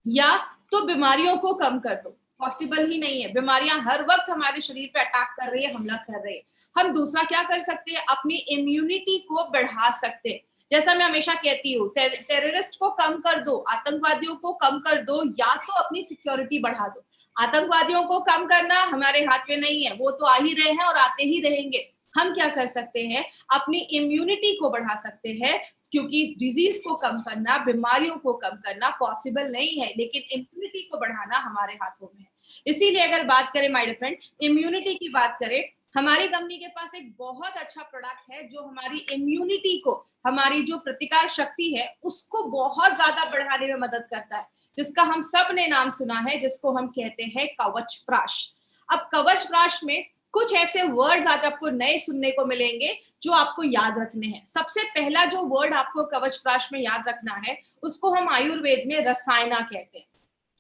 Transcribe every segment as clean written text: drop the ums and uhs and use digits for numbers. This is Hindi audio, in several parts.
या तो बीमारियों को कम कर दो, पॉसिबल ही नहीं है, बीमारियां हर वक्त हमारे शरीर पे अटैक कर रही है, हमला कर रही है। हम दूसरा क्या कर सकते हैं, अपनी इम्यूनिटी को बढ़ा सकते हैं। जैसा मैं हमेशा कहती हूँ, टेररिस्ट को कम कर दो, आतंकवादियों को कम कर दो, या तो अपनी सिक्योरिटी बढ़ा दो। आतंकवादियों को कम करना हमारे हाथ में नहीं है, वो तो आ ही रहे हैं और आते ही रहेंगे। हम क्या कर सकते हैं, अपनी इम्यूनिटी को बढ़ा सकते हैं, क्योंकि डिजीज को कम करना, बीमारियों को कम करना पॉसिबल नहीं है, लेकिन इम्यूनिटी को बढ़ाना हमारे हाथों में है। इसीलिए अगर बात करें माय डियर फ्रेंड, इम्यूनिटी की बात करें, हमारी कंपनी के पास एक बहुत अच्छा प्रोडक्ट है जो हमारी इम्यूनिटी को, हमारी जो प्रतिकार शक्ति है उसको बहुत ज्यादा बढ़ाने में मदद करता है, जिसका हम सब ने नाम सुना है, जिसको हम कहते हैं कवच प्राश। अब कवच प्राश में कुछ ऐसे वर्ड्स आज आपको नए सुनने को मिलेंगे जो आपको याद रखने हैं। सबसे पहला जो वर्ड आपको कवच प्राश में याद रखना है, उसको हम आयुर्वेद में रसायना कहते हैं।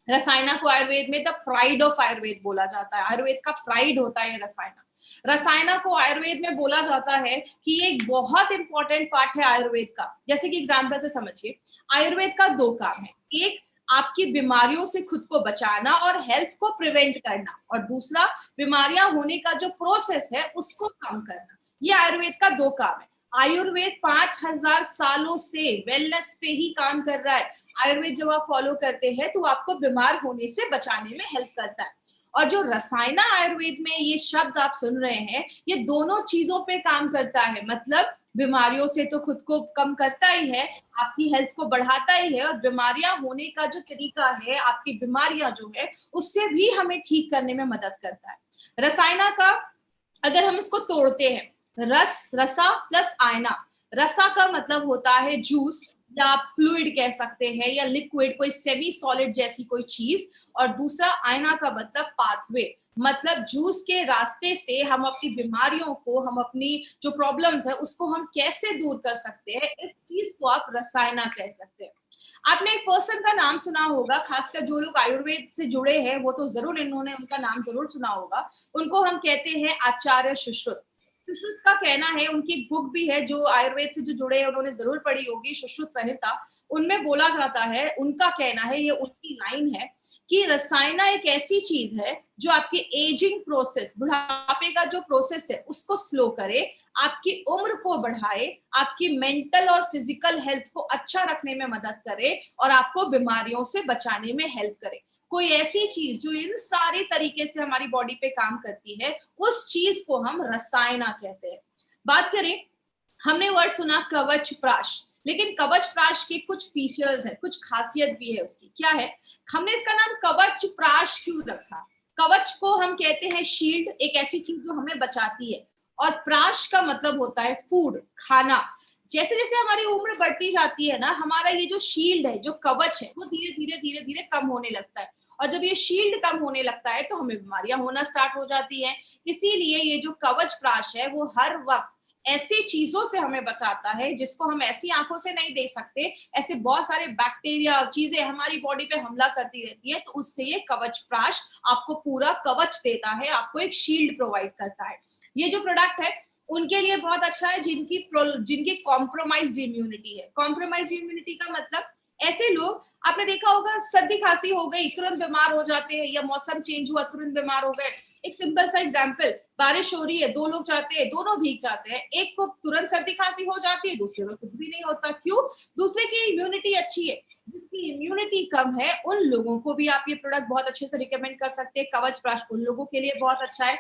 रसायना को आयुर्वेद में द प्राइड ऑफ आयुर्वेद बोला जाता है, आयुर्वेद का प्राइड होता है रसायना। रसायना को आयुर्वेद में बोला जाता है कि ये एक बहुत इंपॉर्टेंट पार्ट है आयुर्वेद का। जैसे कि एग्जांपल से समझिए, आयुर्वेद का दो काम है, एक आपकी बीमारियों से खुद को बचाना और हेल्थ को प्रिवेंट करना, और दूसरा बीमारियां होने का जो प्रोसेस है उसको कम करना। ये आयुर्वेद का दो काम है। आयुर्वेद 5000 सालों से वेलनेस पे ही काम कर रहा है। आयुर्वेद जब आप फॉलो करते हैं तो आपको बीमार होने से बचाने में हेल्प करता है। और जो रसायना आयुर्वेद में ये शब्द आप सुन रहे हैं, ये दोनों चीजों पे काम करता है। मतलब बीमारियों से तो खुद को कम करता ही है, आपकी हेल्थ को बढ़ाता ही है, और बीमारियां होने का जो तरीका है, आपकी बीमारियां जो है उससे भी हमें ठीक करने में मदद करता है। रसायना का अगर हम इसको तोड़ते हैं, रसा प्लस आयना। रसा का मतलब होता है जूस, या आप फ्लूइड कह सकते हैं, या लिक्विड, कोई सेमी सॉलिड जैसी कोई चीज। और दूसरा आयना का मतलब पाथवे, मतलब जूस के रास्ते से हम अपनी बीमारियों को, हम अपनी जो प्रॉब्लम्स है उसको हम कैसे दूर कर सकते हैं, इस चीज को आप रसायना कह सकते हैं। आपने एक पर्सन का नाम सुना होगा, खासकर जो लोग आयुर्वेद से जुड़े हैं वो तो जरूर, इन्होंने उनका नाम जरूर सुना होगा। उनको हम कहते हैं आचार्य सुश्रुत। सुश्रुत का कहना है, उनकी एक बुक भी है जो आयुर्वेद से जो जुड़े हैं उन्होंने जरूर पढ़ी होगी, सुश्रुत संहिता। उनमें बोला जाता है, उनका कहना है, ये उनकी लाइन है कि रसायना एक ऐसी चीज है जो आपके एजिंग प्रोसेस, बुढ़ापे का जो प्रोसेस है उसको स्लो करे, आपकी उम्र को बढ़ाए, आपकी मेंटल और फिजिकल हेल्थ को अच्छा रखने में मदद करे, और आपको बीमारियों से बचाने में हेल्प करे। कोई ऐसी चीज जो इन सारी तरीके से हमारी बॉडी पे काम करती है, उस चीज को हम रसायना कहते हैं। बात करें, हमने वर्ड सुना कवच प्राश, लेकिन कवच प्राश के कुछ फीचर्स है, कुछ खासियत भी है उसकी। क्या है, हमने इसका नाम कवच प्राश क्यों रखा? कवच को हम कहते हैं शील्ड, एक ऐसी चीज जो हमें बचाती है, और प्राश का मतलब होता है फूड, खाना। जैसे जैसे हमारी उम्र बढ़ती जाती है ना, हमारा ये जो शील्ड है, जो कवच है, वो धीरे धीरे धीरे धीरे कम होने लगता है। और जब ये शील्ड कम होने लगता है तो हमें बीमारियां होना स्टार्ट हो जाती हैं। इसीलिए ये जो कवच प्राश है वो हर वक्त ऐसी चीजों से हमें बचाता है जिसको हम ऐसी आंखों से नहीं देख सकते। ऐसे बहुत सारे बैक्टीरिया, चीजें हमारी बॉडी पे हमला करती रहती है, तो उससे ये कवच प्राश आपको पूरा कवच देता है, आपको एक शील्ड प्रोवाइड करता है। ये जो प्रोडक्ट है उनके लिए बहुत अच्छा है जिनकी कॉम्प्रोमाइज्ड इम्यूनिटी है। कॉम्प्रोमाइज्ड इम्यूनिटी का मतलब, ऐसे लोग, आपने देखा होगा सर्दी खांसी हो गई तुरंत बीमार हो जाते हैं, या मौसम चेंज हुआ तुरंत बीमार हो गए। एक सिंपल सा एग्जांपल, बारिश हो रही है, दो लोग जाते हैं, दोनों भीग जाते हैं, एक को तुरंत सर्दी खांसी हो जाती है, दूसरे को कुछ भी नहीं होता। क्यों? दूसरे की इम्यूनिटी अच्छी है। जिसकी इम्यूनिटी कम है उन लोगों को भी आप ये प्रोडक्ट बहुत अच्छे से रिकमेंड कर सकते हैं। कवच प्राश उन लोगों के लिए बहुत अच्छा है।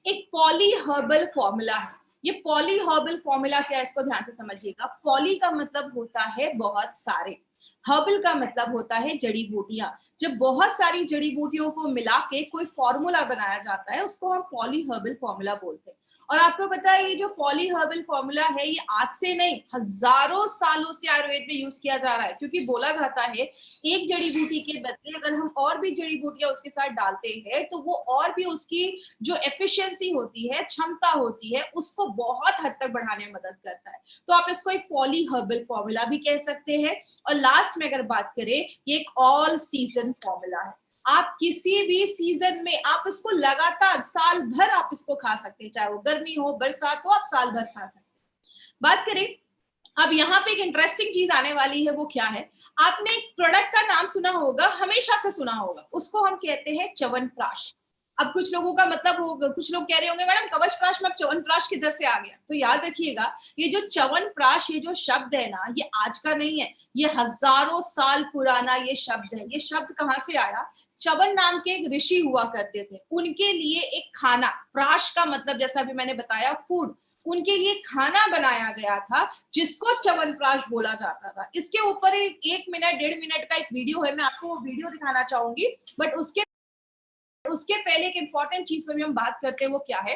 एक पॉली हर्बल फॉर्मूला है। ये पॉली हर्बल फॉर्मूला क्या है, इसको ध्यान से समझिएगा। पॉली का मतलब होता है बहुत सारे, हर्बल का मतलब होता है जड़ी बूटियां। जब बहुत सारी जड़ी बूटियों को मिला के कोई फॉर्मूला बनाया जाता है उसको हम पॉली हर्बल फॉर्मूला बोलते हैं। और आपको पता है ये जो पॉली हर्बल फॉर्मूला है, ये आज से नहीं, हजारों सालों से आयुर्वेद में यूज किया जा रहा है। क्योंकि बोला जाता है एक जड़ी बूटी के बदले अगर हम और भी जड़ी बूटियां उसके साथ डालते हैं तो वो और भी उसकी जो एफिशिएंसी होती है, क्षमता होती है, उसको बहुत हद तक बढ़ाने में मदद करता है। तो आप इसको एक पॉली हर्बल फॉर्मूला भी कह सकते हैं। और लास्ट में अगर बात करें, ये एक ऑल सीजन फॉर्मूला है। आप किसी भी सीजन में आप इसको लगातार साल भर आप इसको खा सकते हैं, चाहे वो गर्मी हो, बरसात हो, आप साल भर खा सकते हैं। बात करें अब यहाँ पे एक इंटरेस्टिंग चीज आने वाली है, वो क्या है? आपने एक प्रोडक्ट का नाम सुना होगा, हमेशा से सुना होगा, उसको हम कहते हैं च्यवनप्राश। अब कुछ लोगों का मतलब होगा, कुछ लोग कह रहे होंगे मैडम कवचप्राश में अब च्यवनप्राश किधर से आ गया? तो याद रखिएगा, ये जो च्यवनप्राश, ये जो शब्द है ना, ये आज का नहीं है, ये हजारों साल पुराना ये शब्द है। ये शब्द कहाँ से आया? च्यवन नाम के एक ऋषि हुआ करते थे, उनके लिए एक खाना, प्राश का मतलब जैसा अभी मैंने बताया फूड, उनके लिए खाना बनाया गया था जिसको च्यवनप्राश बोला जाता था। इसके ऊपर एक मिनट 1.5 मिनट का एक वीडियो है, मैं आपको वो वीडियो दिखाना चाहूंगी। बट उसके उसके पहले एक इंपॉर्टेंट चीज पर भी हम बात करते हैं, वो क्या है?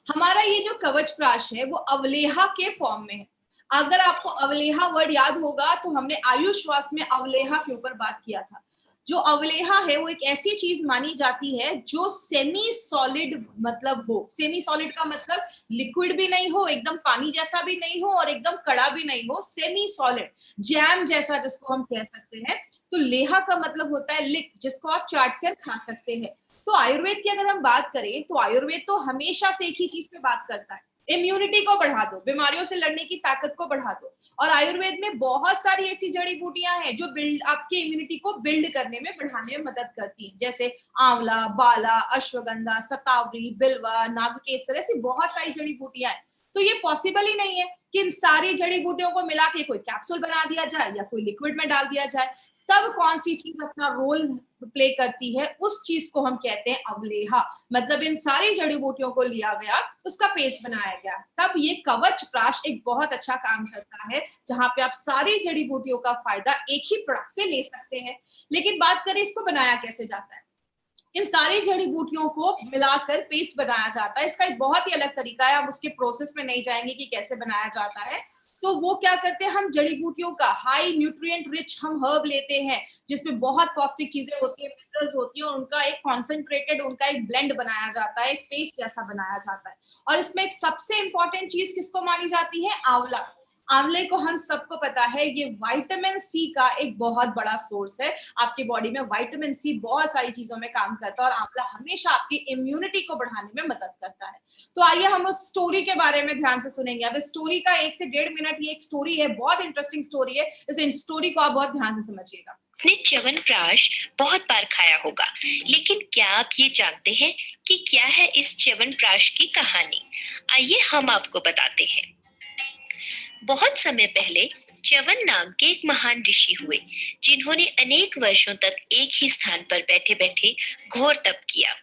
हमारा ये जो कवचप्राश है वो अवलेहा के फॉर्म में है। अगर आपको अवलेहा वर्ड याद होगा तो हमने आयुष श्वास में अवलेहा के ऊपर बात किया था। जो अवलेहा है वो एक ऐसी चीज मानी जाती है जो सेमी सॉलिड मतलब हो। सेमी सॉलिड का मतलब लिक्विड भी नहीं हो, एकदम पानी जैसा भी नहीं हो और एकदम कड़ा भी नहीं हो, सेमी सॉलिड, जैम जैसा जिसको हम कह सकते हैं। तो लेहा का मतलब होता है लिक, जिसको आप चाट कर खा सकते हैं। तो आयुर्वेद की अगर हम बात करें तो आयुर्वेद तो हमेशा से एक ही चीज पे बात करता है, इम्यूनिटी को बढ़ा दो, बीमारियों से लड़ने की ताकत को बढ़ा दो। और आयुर्वेद में बहुत सारी ऐसी जड़ी बूटियां हैं जो बिल्ड आपके इम्यूनिटी को बिल्ड करने में, बढ़ाने में मदद करती हैं, जैसे आंवला, बाला, अश्वगंधा, सतावरी, बिल्वा, नागकेसर, ऐसी बहुत सारी जड़ी बूटियां हैं। तो ये पॉसिबल ही नहीं है कि इन सारी जड़ी बूटियों को मिला के कोई कैप्सूल बना दिया जाए या कोई लिक्विड में डाल दिया जाए। तब कौन सी चीज अपना रोल प्ले करती है, उस चीज को हम कहते हैं अवलेहा। मतलब इन सारी जड़ी बूटियों को लिया गया, उसका पेस्ट बनाया गया, तब ये कवच प्राश एक बहुत अच्छा काम करता है, जहां पे आप सारी जड़ी बूटियों का फायदा एक ही प्रोडक्ट से ले सकते हैं। लेकिन बात करें इसको बनाया कैसे जाता है, इन सारी जड़ी बूटियों को मिलाकर पेस्ट बनाया जाता है। इसका एक बहुत ही अलग तरीका है, हम उसके प्रोसेस में नहीं जाएंगे कि कैसे बनाया जाता है। तो वो क्या करते हैं, हम जड़ी बूटियों का हाई न्यूट्रिएंट रिच हम हर्ब लेते हैं, जिसमें बहुत पौष्टिक चीजें होती है, मिनरल्स होती है, और उनका एक कॉन्सेंट्रेटेड, उनका एक ब्लेंड बनाया जाता है, एक पेस्ट जैसा बनाया जाता है। और इसमें एक सबसे इंपॉर्टेंट चीज किसको मानी जाती है? आंवला। आंवले को हम सबको पता है ये विटामिन सी का एक बहुत बड़ा सोर्स है। आपकी बॉडी में विटामिन सी बहुत सारी चीजों में काम करता है, और आंवला हमेशा आपकी इम्यूनिटी को बढ़ाने में मदद करता है। तो आइए हम उस स्टोरी के बारे में ध्यान से सुनेंगे। अब इस स्टोरी का 1 से 1.5 मिनट ये एक स्टोरी है, बहुत इंटरेस्टिंग स्टोरी है, इस स्टोरी को आप बहुत ध्यान से समझिएगा। आपने च्यवनप्राश बहुत बार खाया होगा, लेकिन क्या आप ये जानते हैं कि क्या है इस च्यवनप्राश की कहानी? आइए हम आपको बताते हैं। बहुत समय पहले च्यवन नाम के एक महान ऋषि हुए, जिन्होंने अनेक वर्षों तक एक ही स्थान पर बैठे बैठे घोर तप किया।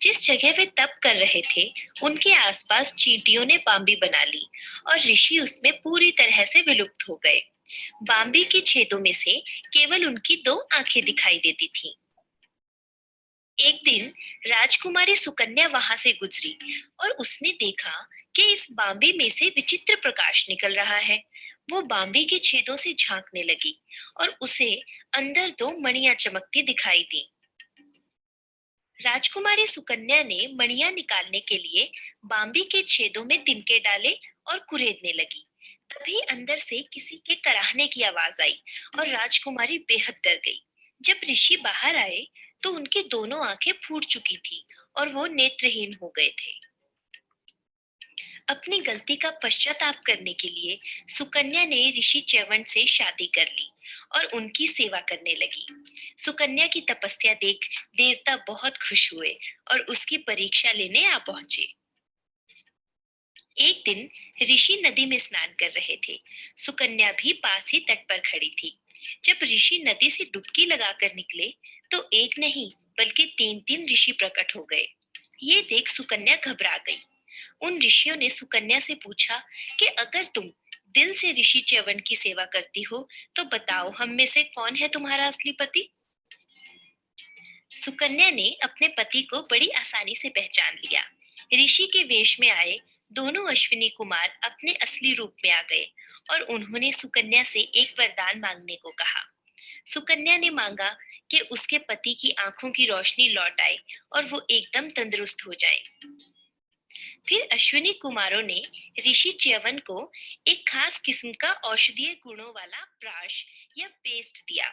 जिस जगह वे तप कर रहे थे, उनके आसपास चींटियों ने बांबी बना ली और ऋषि उसमें पूरी तरह से विलुप्त हो गए। बांबी के छेदों में से केवल उनकी 2 आंखें दिखाई देती थीं। एक दिन राजकुमारी सुकन्या वहां से गुजरी और उसने देखा कि इस बांबी में से विचित्र प्रकाश निकल रहा है। वो बांबी के छेदों से झांकने लगी और उसे अंदर 2 मणियां चमकती दिखाई दी। राजकुमारी सुकन्या ने मणियां निकालने के लिए बांबी के छेदों में तिनके डाले और कुरेदने लगी। तभी अंदर से किसी के कराहने की आवाज आई और राजकुमारी बेहद डर गई। जब ऋषि बाहर आए तो उनकी दोनों आंखें फूट चुकी थी और वो नेत्रहीन हो गए थे। अपनी गलती का पश्चाताप करने के लिए सुकन्या ने ऋषि च्यवन से शादी कर ली और उनकी सेवा करने लगी। सुकन्या की तपस्या देख देवता बहुत खुश हुए और उसकी परीक्षा लेने आ पहुंचे। एक दिन ऋषि नदी में स्नान कर रहे थे। सुकन्या भी पास ही तट पर खड़ी थी। जब ऋषि नदी से डुबकी लगाकर निकले तो एक नहीं बल्कि 3-3 ऋषि प्रकट हो गए। ये देख सुकन्या घबरा गई। उन ऋषियों ने सुकन्या से पूछा कि अगर तुम दिल से ऋषि च्यवन की सेवा करती हो तो बताओ हम में से कौन है तुम्हारा असली पति? सुकन्या ने अपने पति को बड़ी आसानी से पहचान लिया। ऋषि के वेश में आए दोनों अश्विनी कुमार अपने असली रूप में आ गए और उन्होंने सुकन्या से एक वरदान मांगने को कहा। सुकन्या ने मांगा कि उसके पति की आंखों की रोशनी लौट आए और वो एकदम तंदुरुस्त हो जाए। फिर अश्विनी कुमारों ने ऋषि च्यवन को एक खास किस्म का औषधीय गुणों वाला प्राश या पेस्ट दिया,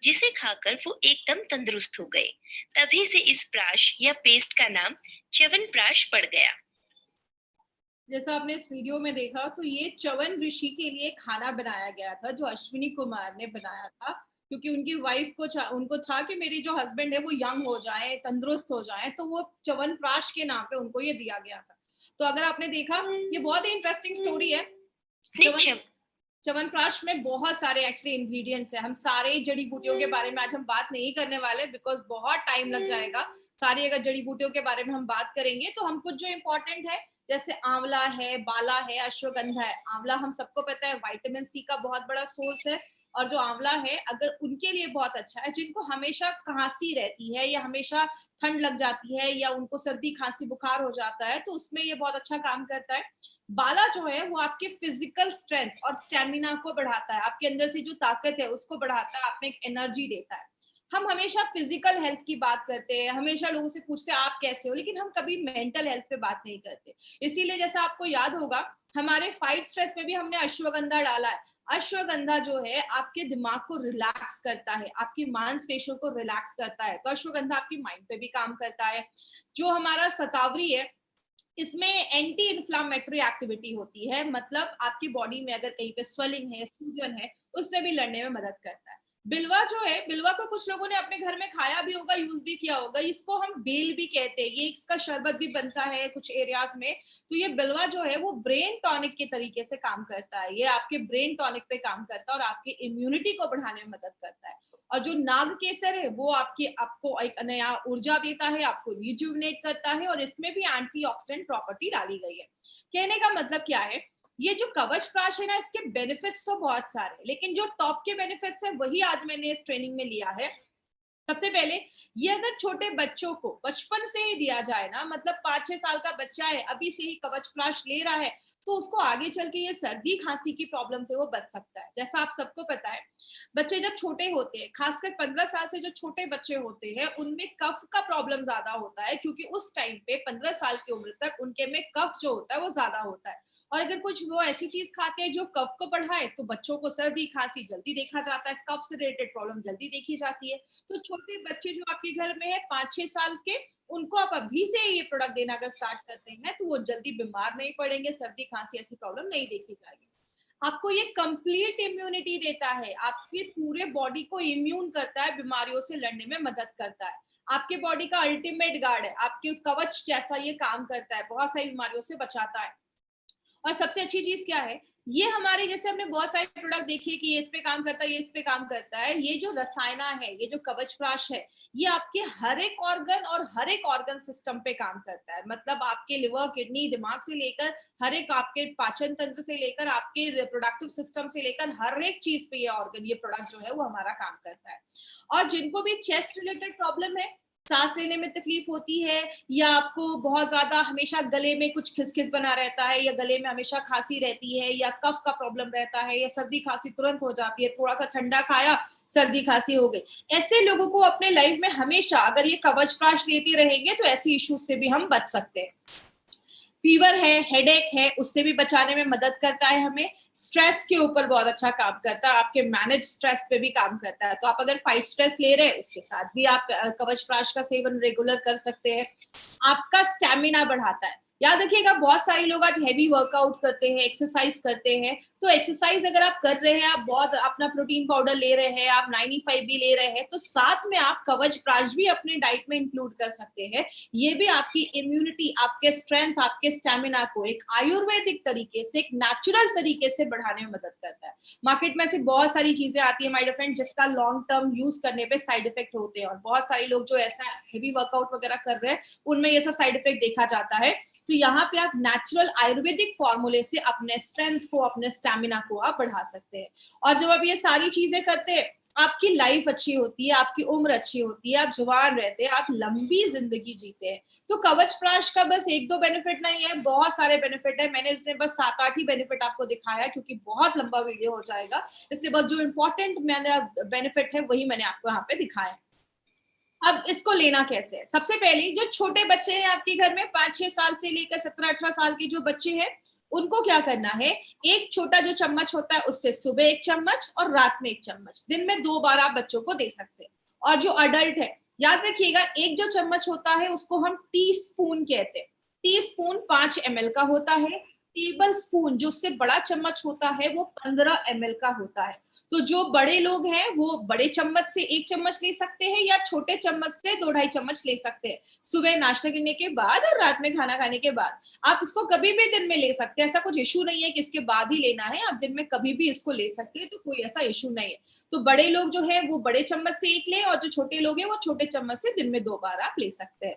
जिसे खाकर वो एकदम तंदुरुस्त हो गए। तभी से इस प्राश या पेस्ट का नाम च्यवनप्राश पड़ गया। जैसा आपने इस वीडियो में देखा, तो ये च्यवन ऋषि के लिए खाना बनाया गया था जो अश्विनी कुमार ने बनाया था, क्योंकि उनकी वाइफ को उनको था कि मेरी जो हस्बैंड है वो यंग हो जाए, तंदुरुस्त हो जाए, तो वो च्यवनप्राश के नाम पे उनको ये दिया गया था। तो अगर आपने देखा, ये बहुत ही इंटरेस्टिंग स्टोरी है। च्यवनप्राश में बहुत सारे एक्चुअली इंग्रेडिएंट्स है। हम सारे जड़ी बूटियों के बारे में आज हम बात नहीं करने वाले, बिकॉज बहुत टाइम लग जाएगा। सारी अगर जड़ी बूटियों के बारे में हम बात करेंगे तो हम कुछ जो इम्पोर्टेंट है, जैसे आंवला है, बाला है, अश्वगंधा है। आंवला हम सबको पता है विटामिन सी का बहुत बड़ा सोर्स है, और जो आंवला है अगर उनके लिए बहुत अच्छा है, जिनको हमेशा खांसी रहती है या हमेशा ठंड लग जाती है या उनको सर्दी खांसी बुखार हो जाता है, तो उसमें ये बहुत अच्छा काम करता है। बाला जो है वो आपके फिजिकल स्ट्रेंथ और स्टेमिना को बढ़ाता है, आपके अंदर से जो ताकत है उसको बढ़ाता है, आप में एक एनर्जी देता है। हम हमेशा फिजिकल हेल्थ की बात करते हैं, हमेशा लोगों से पूछते हैं आप कैसे हो, लेकिन हम कभी मेंटल हेल्थ पे बात नहीं करते। इसीलिए जैसा आपको याद होगा, हमारे फाइट स्ट्रेस में भी हमने अश्वगंधा डाला है। अश्वगंधा जो है आपके दिमाग को रिलैक्स करता है, आपकी मांसपेशियों को रिलैक्स करता है। तो अश्वगंधा आपकी माइंड पे भी काम करता है। जो हमारा शतावरी है, इसमें एंटी इन्फ्लामेटरी एक्टिविटी होती है, मतलब आपकी बॉडी में अगर कहीं पे स्वेलिंग है, सूजन है, उसमें भी लड़ने में मदद करता है। बिलवा जो है, बिलवा को कुछ लोगों ने अपने घर में खाया भी होगा, यूज भी किया होगा। इसको हम बेल भी कहते हैं, ये इसका शरबत भी बनता है कुछ एरियाज में। तो ये बिलवा जो है वो ब्रेन टॉनिक के तरीके से काम करता है, ये आपके ब्रेन टॉनिक पे काम करता है और आपकी इम्यूनिटी को बढ़ाने में मदद करता है। और जो नाग केसर है वो आपको एक नया ऊर्जा देता है, आपको रिजुविनेट करता है, और इसमें भी एंटीऑक्सीडेंट प्रॉपर्टी डाली गई है। कहने का मतलब क्या है, ये जो कवच प्राश है ना, इसके बेनिफिट्स तो बहुत सारे, लेकिन जो टॉप के बेनिफिट्स है वही आज मैंने इस ट्रेनिंग में लिया है। सबसे पहले, ये अगर छोटे बच्चों को बचपन से ही दिया जाए ना, मतलब 5-6 साल का बच्चा है, अभी से ही कवच प्राश ले रहा है, तो उसको आगे चल के ये सर्दी खांसी की प्रॉब्लम से वो बच सकता है। जैसा आप सबको पता है, बच्चे जब छोटे होते हैं, खासकर 15 साल से जो छोटे बच्चे होते हैं, उनमें कफ का प्रॉब्लम ज्यादा होता है, क्योंकि उस टाइम पे 15 साल की उम्र तक उनके में कफ जो होता है वो ज्यादा होता है। और अगर कुछ वो ऐसी चीज खाते हैं जो कफ को बढ़ाए, तो बच्चों को सर्दी खांसी जल्दी देखा जाता है, कफ से रिलेटेड प्रॉब्लम जल्दी देखी जाती है। तो छोटे बच्चे जो आपके घर में है 5-6 साल के, उनको आप अभी से ये प्रोडक्ट देना अगर स्टार्ट करते हैं, तो वो जल्दी बीमार नहीं पड़ेंगे, सर्दी खांसी ऐसी प्रॉब्लम नहीं देखी जाएगी। आपको ये कंप्लीट इम्यूनिटी देता है, आपके पूरे बॉडी को इम्यून करता है, बीमारियों से लड़ने में मदद करता है। आपके बॉडी का अल्टीमेट गार्ड है, आपके कवच जैसा ये काम करता है, बहुत सारी बीमारियों से बचाता है। और सबसे अच्छी चीज क्या है, ये हमारे जैसे हमने बहुत सारे प्रोडक्ट देखिए कि ये इस पे काम करता है, ये इस पे काम करता है, ये जो रसायना है, ये जो कवच प्राश है, ये आपके हर एक ऑर्गन और हर एक ऑर्गन सिस्टम पे काम करता है। मतलब आपके लिवर, किडनी, दिमाग से लेकर हर एक, आपके पाचन तंत्र से लेकर आपके रिप्रोडक्टिव सिस्टम से लेकर हर एक चीज पे ये ऑर्गन, ये प्रोडक्ट जो है वो हमारा काम करता है। और जिनको भी चेस्ट रिलेटेड प्रॉब्लम है, सांस लेने में तकलीफ होती है, या आपको बहुत ज्यादा हमेशा गले में कुछ खिसखिस बना रहता है, या गले में हमेशा खांसी रहती है, या कफ का प्रॉब्लम रहता है, या सर्दी खांसी तुरंत हो जाती है, थोड़ा सा ठंडा खाया सर्दी खांसी हो गई, ऐसे लोगों को अपने लाइफ में हमेशा अगर ये कवच प्राश लेते रहेंगे तो ऐसी इश्यूज से भी हम बच सकते हैं। फीवर है, हेडेक है, उससे भी बचाने में मदद करता है हमें। स्ट्रेस के ऊपर बहुत अच्छा काम करता है, आपके मैनेज स्ट्रेस पे भी काम करता है। तो आप अगर फाइट स्ट्रेस ले रहे हैं, उसके साथ भी आप कवच प्राश का सेवन रेगुलर कर सकते हैं। आपका स्टेमिना बढ़ाता है। याद रखिएगा, बहुत सारे लोग आज हैवी वर्कआउट करते हैं, एक्सरसाइज करते हैं, तो एक्सरसाइज अगर आप कर रहे हैं, आप बहुत अपना प्रोटीन पाउडर ले रहे हैं, आप 95 भी ले रहे हैं, तो साथ में आप कवच प्राश भी अपने डाइट में इंक्लूड कर सकते हैं। ये भी आपकी इम्यूनिटी, आपके स्ट्रेंथ, आपके स्टेमिना को एक आयुर्वेदिक तरीके से, एक नेचुरल तरीके से बढ़ाने में मदद करता है। मार्केट में ऐसी बहुत सारी चीजें आती है माय डियर फ्रेंड, जिसका लॉन्ग टर्म यूज करने पे साइड इफेक्ट होते हैं, और बहुत सारे लोग जो ऐसा हेवी वर्कआउट वगैरह कर रहे हैं, उनमें ये सब साइड इफेक्ट देखा जाता है। तो यहाँ पे आप नेचुरल आयुर्वेदिक फॉर्मूले से अपने स्ट्रेंथ को, अपने स्टेमिना को आप बढ़ा सकते हैं। और जब आप ये सारी चीजें करते हैं, आपकी लाइफ अच्छी होती है, आपकी उम्र अच्छी होती है, आप जवान रहते हैं, आप लंबी जिंदगी जीते हैं। तो कवच प्राश का बस 1-2 बेनिफिट नहीं है, बहुत सारे बेनिफिट है। मैंने इसमें बस 7-8 ही बेनिफिट आपको दिखाया, क्योंकि बहुत लंबा वीडियो हो जाएगा, इसलिए बस जो इंपॉर्टेंट मैंने बेनिफिट है वही मैंने आपको यहाँ पे दिखाया। अब इसको लेना कैसे है, सबसे पहले जो छोटे बच्चे हैं आपके घर में, 5-6 साल से लेकर 17-18 साल के जो बच्चे हैं, उनको क्या करना है, एक छोटा जो चम्मच होता है उससे सुबह 1 चम्मच और रात में 1 चम्मच, दिन में 2 बार आप बच्चों को दे सकते हैं। और जो अडल्ट है, याद रखिएगा, एक जो चम्मच होता है उसको हम टी स्पून कहते हैं। टी स्पून 5 ml का होता है, टेबल स्पून, जो उससे बड़ा चम्मच होता है, वो 15 ml का होता है। तो जो बड़े लोग हैं वो बड़े चम्मच से 1 चम्मच ले सकते हैं या छोटे चम्मच से 2-2.5 चम्मच ले सकते हैं, सुबह नाश्ता करने के बाद और रात में खाना खाने के बाद। आप इसको कभी भी दिन में ले सकते हैं, ऐसा कुछ इशू नहीं है कि इसके बाद ही लेना है, आप दिन में कभी भी इसको ले सकते हैं, तो कोई ऐसा इशू नहीं है। तो बड़े लोग जो है वो बड़े चम्मच से 1 लें और जो छोटे लोग हैं वो छोटे चम्मच से दिन में 2 बार आप ले सकते हैं।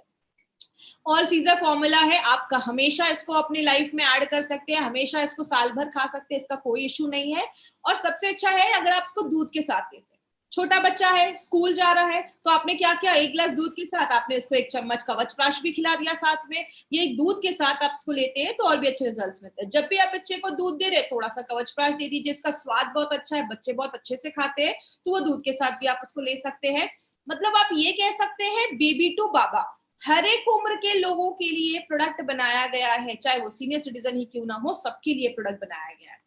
ऑल सीजर फॉर्मूला है, आप हमेशा इसको अपनी लाइफ में ऐड कर सकते हैं, हमेशा इसको साल भर खा सकते हैं, इसका कोई इशू नहीं है। और सबसे अच्छा है अगर आप इसको दूध के साथ लेते हैं। छोटा बच्चा है, स्कूल जा रहा है, तो आपने क्या किया, 1 गिलास दूध के साथ आपने इसको 1 चम्मच कवचप्राश भी खिला दिया साथ में। ये दूध के साथ आप इसको लेते हैं तो और भी अच्छे रिजल्ट्स मिलते हैं। जब भी आप बच्चे को दूध दे रहे हैं, थोड़ा सा कवचप्राश दे दीजिए, इसका स्वाद बहुत अच्छा है, बच्चे बहुत अच्छे से खाते हैं, तो वो दूध के साथ भी आप उसको ले सकते हैं। मतलब आप ये कह सकते हैं बेबी टू बाबा, हर एक उम्र के लोगों के लिए प्रोडक्ट बनाया गया है, चाहे वो सीनियर सिटीजन ही क्यों ना हो, सबके लिए प्रोडक्ट बनाया गया है।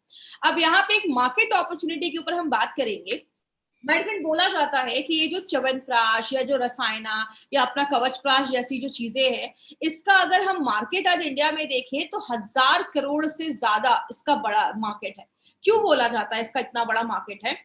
अब यहाँ पे एक मार्केट अपॉर्चुनिटी के ऊपर हम बात करेंगे। मेरे फ्रेंड, बोला जाता है कि ये जो च्यवनप्राश या जो रसायना या अपना कवचप्राश जैसी जो चीजें हैं, इसका अगर हम मार्केट आज इंडिया में देखें तो 1000 करोड़ से ज्यादा इसका बड़ा मार्केट है। क्यों बोला जाता है इसका इतना बड़ा मार्केट है?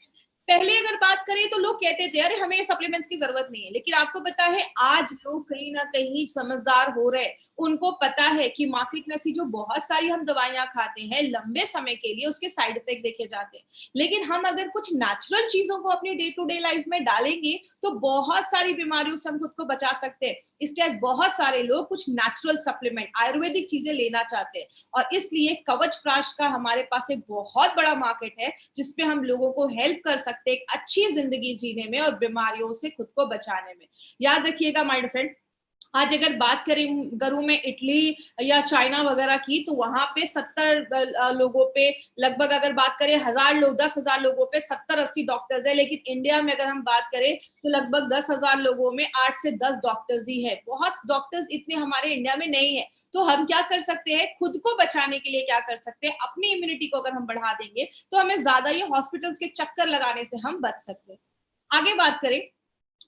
पहले अगर बात करें तो लोग कहते थे अरे हमें सप्लीमेंट्स की जरूरत नहीं है, लेकिन आपको पता है आज लोग कहीं ना कहीं समझदार हो रहे हैं। उनको पता है कि मार्केट में ऐसी जो बहुत सारी हम दवाइयां खाते हैं लंबे समय के लिए, उसके साइड इफेक्ट देखे जाते हैं, लेकिन हम अगर कुछ नेचुरल चीजों को अपनी डे टू डे लाइफ में डालेंगे तो बहुत सारी बीमारियों से हम खुद को बचा सकते हैं। इसलिए आज बहुत सारे लोग कुछ नेचुरल सप्लीमेंट, आयुर्वेदिक चीजें लेना चाहते हैं, और इसलिए कवचप्राश का हमारे पास एक बहुत बड़ा मार्केट है जिसपे हम लोगों को हेल्प कर सकते हैं एक अच्छी जिंदगी जीने में और बीमारियों से खुद को बचाने में। याद रखिएगा माय फ्रेंड, आज अगर बात करूं मैं इटली या चाइना वगैरह की, तो वहां पे 70 लोगों पे लगभग, अगर बात करें 1000 लोग, 10,000 लोगों पे 70-80 डॉक्टर्स है। लेकिन इंडिया में अगर हम बात करें तो लगभग 10,000 लोगों में 8 से 10 डॉक्टर्स ही है। बहुत डॉक्टर्स इतने हमारे इंडिया में नहीं है। तो हम क्या कर सकते हैं, खुद को बचाने के लिए क्या कर सकते हैं, अपनी इम्यूनिटी को अगर हम बढ़ा देंगे तो हमें ज्यादा ये हॉस्पिटल्स के चक्कर लगाने से हम बच सकते हैं। आगे बात करें,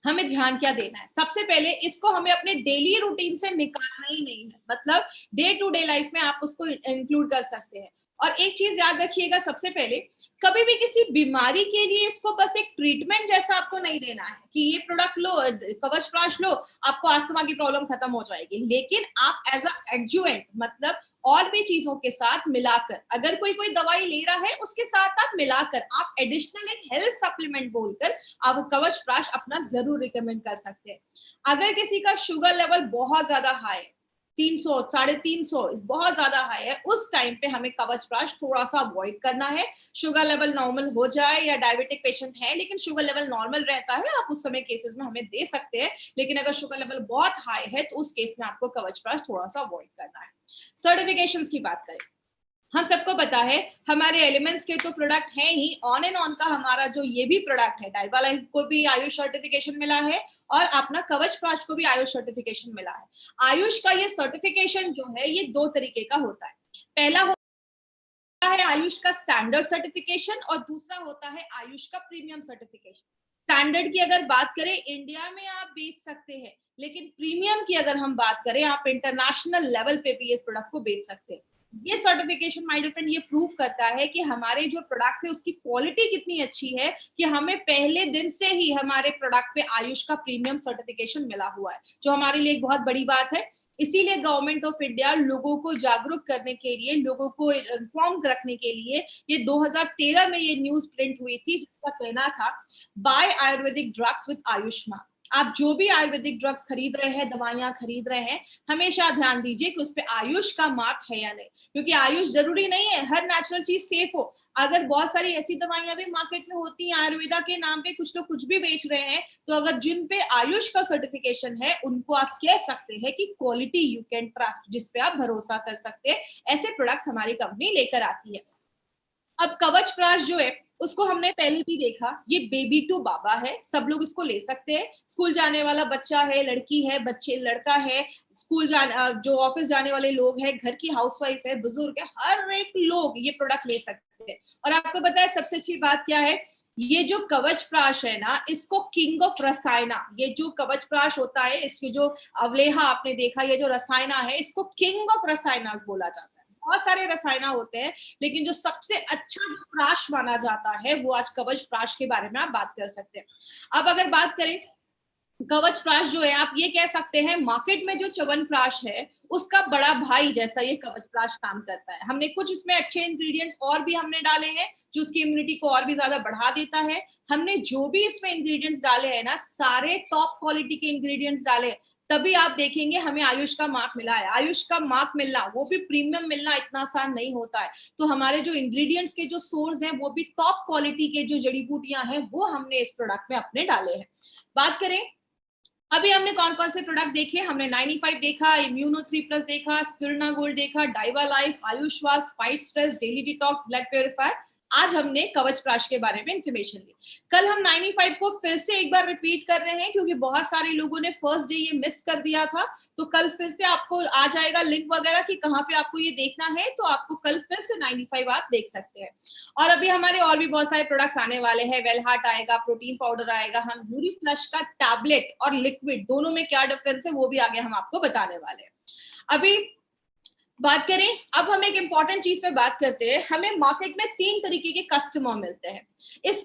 हमें ध्यान क्या देना है? सबसे पहले इसको हमें अपने डेली रूटीन से निकालना ही नहीं है, मतलब डे टू डे लाइफ में आप उसको इंक्लूड कर सकते हैं। और एक चीज याद रखिएगा, सबसे पहले कभी भी किसी बीमारी के लिए इसको बस एक ट्रीटमेंट जैसा आपको नहीं देना है कि ये प्रोडक्ट लो, कवचप्राश लो, आपको अस्थमा की प्रॉब्लम खत्म हो जाएगी। लेकिन आप एज अ एडजुवेंट, मतलब और भी चीजों के साथ मिलाकर, अगर कोई कोई दवाई ले रहा है उसके साथ आप मिलाकर, आप एडिशनल एक हेल्थ सप्लीमेंट बोलकर आप कवचप्राश अपना जरूर रिकमेंड कर सकते हैं। अगर किसी का शुगर लेवल बहुत ज्यादा हाई, 300, 350 बहुत ज्यादा हाई है, उस टाइम पे हमें कवचप्राश थोड़ा सा अवॉइड करना है। शुगर लेवल नॉर्मल हो जाए, या डायबिटिक पेशेंट है लेकिन शुगर लेवल नॉर्मल रहता है, आप उस समय केसेस में हमें दे सकते हैं। लेकिन अगर शुगर लेवल बहुत हाई है तो उस केस में आपको कवचप्राश थोड़ा सा अवॉइड करना है। सर्टिफिकेशंस की बात करें, हम सबको पता है हमारे एलिमेंट्स के तो प्रोडक्ट हैं ही, ऑन एंड ऑन का हमारा जो ये भी प्रोडक्ट है, डाइवा लाइफ को भी आयुष सर्टिफिकेशन मिला है और अपना कवचप्राश को भी आयुष सर्टिफिकेशन मिला है। आयुष का ये सर्टिफिकेशन जो है ये 2 तरीके का होता है। पहला होता है आयुष का स्टैंडर्ड सर्टिफिकेशन और दूसरा होता है आयुष का प्रीमियम सर्टिफिकेशन। स्टैंडर्ड की अगर बात करें, इंडिया में आप बेच सकते हैं, लेकिन प्रीमियम की अगर हम बात करें, आप इंटरनेशनल लेवल पे भी इस प्रोडक्ट को बेच सकते हैं। ये सर्टिफिकेशन माय डियर फ्रेंड ये प्रूव करता है कि हमारे जो प्रोडक्ट है उसकी क्वालिटी कितनी अच्छी है, कि हमें पहले दिन से ही हमारे प्रोडक्ट पे आयुष का प्रीमियम सर्टिफिकेशन मिला हुआ है, जो हमारे लिए एक बहुत बड़ी बात है। इसीलिए गवर्नमेंट ऑफ इंडिया लोगों को जागरूक करने के लिए, लोगों को इन्फॉर्म रखने के लिए, ये 2013 में ये न्यूज प्रिंट हुई थी जिसका कहना था, by ayurvedic drugs with Ayushman. आप जो भी आयुर्वेदिक ड्रग्स खरीद रहे हैं, दवाइयां खरीद रहे हैं, हमेशा ध्यान दीजिए कि उस पे आयुष का मार्क है या नहीं, क्योंकि आयुष जरूरी नहीं है हर नेचुरल चीज सेफ हो। अगर बहुत सारी ऐसी दवाइयां भी मार्केट में होती हैं आयुर्वेदा के नाम पे, कुछ लोग कुछ भी बेच रहे हैं, तो अगर जिन पे आयुष का सर्टिफिकेशन है उनको आप कह सकते हैं कि क्वालिटी यू कैन ट्रस्ट, जिसपे आप भरोसा कर सकते हैं। ऐसे प्रोडक्ट्स हमारी कंपनी लेकर आती है। अब कवचप्राश जो है उसको हमने पहले भी देखा, ये बेबी टू बाबा है, सब लोग इसको ले सकते हैं। स्कूल जाने वाला बच्चा है, लड़की है, बच्चे लड़का है, स्कूल जो ऑफिस जाने वाले लोग हैं, घर की हाउसवाइफ है, बुजुर्ग है, हर एक लोग ये प्रोडक्ट ले सकते हैं। और आपको पता है सबसे अच्छी बात क्या है, ये जो कवचप्राश है ना, इसको किंग ऑफ रसायना, ये जो कवचप्राश होता है, इसके जो अवलेहा आपने देखा, ये जो रसायना है, इसको किंग ऑफ रसायना बोला जाता है। बहुत सारे रसायन होते हैं, लेकिन जो सबसे अच्छा जो प्राश माना जाता है वो आज कवच प्राश के बारे में आप बात कर सकते हैं। अब अगर बात करें कवच प्राश जो है, आप ये कह सकते हैं मार्केट में जो च्यवनप्राश है उसका बड़ा भाई जैसा ये कवच प्राश काम करता है। हमने कुछ इसमें अच्छे इंग्रेडिएंट्स और भी हमने डाले हैं जो उसकी इम्यूनिटी को और भी ज्यादा बढ़ा देता है। हमने जो भी इसमें इंग्रेडिएंट्स डाले हैं ना, सारे टॉप क्वालिटी के इंग्रेडिएंट्स डाले, तभी आप देखेंगे हमें आयुष का मार्क मिला है। आयुष का मार्क मिलना, वो भी प्रीमियम मिलना, इतना आसान नहीं होता है। तो हमारे जो इंग्रेडिएंट्स के जो सोर्स हैं वो भी टॉप क्वालिटी के जो जड़ी बूटियां हैं वो हमने इस प्रोडक्ट में अपने डाले हैं। बात करें अभी हमने कौन कौन से प्रोडक्ट देखे, हमने 95 देखा, इम्यूनो 3+ देखा, स्पिरुलिना गोल्ड देखा, Diva Life, Ayushwas, fight stress, daily detox, blood purifier. आज हमने कवच प्राश के बारे में इंफॉर्मेशन ली। कल हम 95 को फिर से एक बार रिपीट कर रहे हैं क्योंकि बहुत सारे लोगों ने फर्स्ट डे ये मिस कर दिया था। तो कल फिर से आपको आ जाएगा लिंक वगैरह कि कहाँ पे आपको ये देखना है, तो आपको कल फिर से 95 आप देख सकते हैं। और अभी हमारे और भी बहुत सारे प्रोडक्ट्स आने वाले हैं। वेलहार्ट आएगा, प्रोटीन पाउडर आएगा, हम यूरी फ्लश का टैबलेट और लिक्विड दोनों में क्या डिफरेंस है वो भी आगे हम आपको बताने वाले हैं। अभी बात करें, अब हम एक इंपॉर्टेंट चीज पे बात करते हैं। हमें मार्केट में 3 तरीके के कस्टमर मिलते हैं। इस